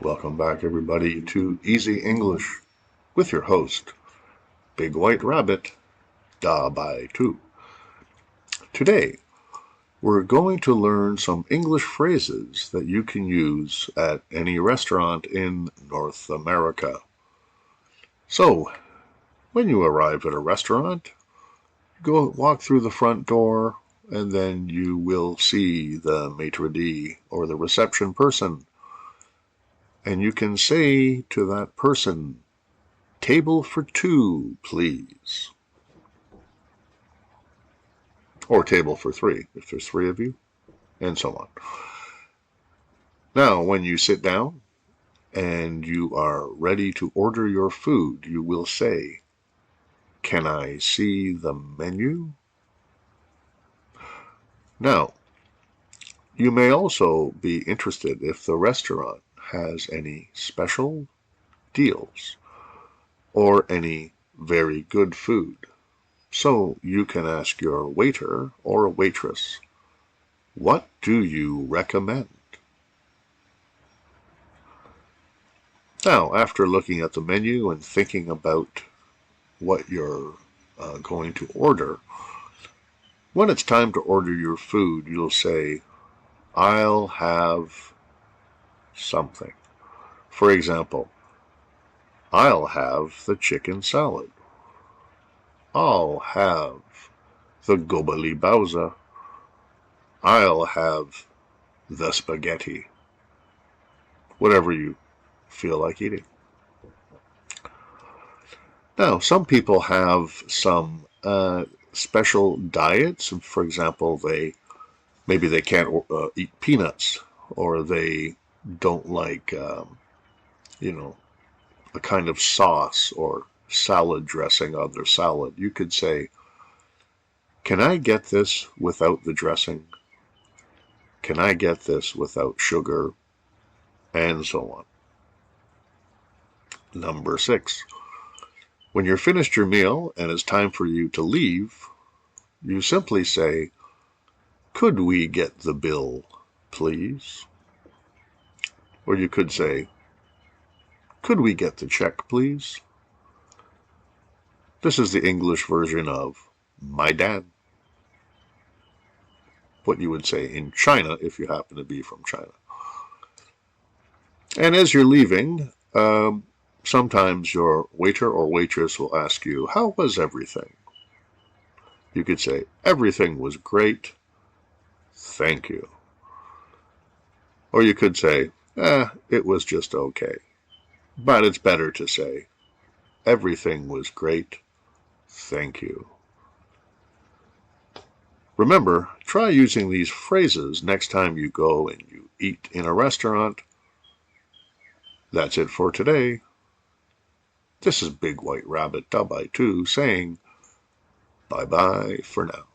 Welcome back, everybody, to Easy English with your host, Big White Rabbit, Da by Two. Today, we're going to learn some English phrases that you can use at any restaurant in North America. So, when you arrive at a restaurant, go walk through the front door, and then you will see the maitre d' or the reception person. And you can say to that person, "Table for two, please." Or table for three, if there's three of you, and so on. Now, when you sit down and you are ready to order your food, you will say, "Can I see the menu?" Now, you may also be interested if the restaurant has any special deals or any very good food. So you can ask your waiter or waitress, "What do you recommend?" Now, after looking at the menu and thinking about what you're going to order, when it's time to order your food, you'll say, "I'll have something." For example, "I'll have the chicken salad." "I'll have the gobali bauza." "I'll have the spaghetti." Whatever you feel like eating. Now, some people have some special diets. For example, maybe they can't eat peanuts, or they don't like, a kind of sauce or salad dressing on their salad. You could say, "Can I get this without the dressing? Can I get this without sugar?" And so on. Number 6. When you're finished your meal and it's time for you to leave, you simply say, "Could we get the bill, please?" Or you could say, "Could we get the check, please?" This is the English version of "my dad." What you would say in China if you happen to be from China. And as you're leaving, sometimes your waiter or waitress will ask you, "How was everything?" You could say, "Everything was great. Thank you." Or you could say, "It was just okay." But it's better to say, "Everything was great. Thank you." Remember, try using these phrases next time you go and you eat in a restaurant. That's it for today. This is Big White Rabbit by Two saying bye-bye for now.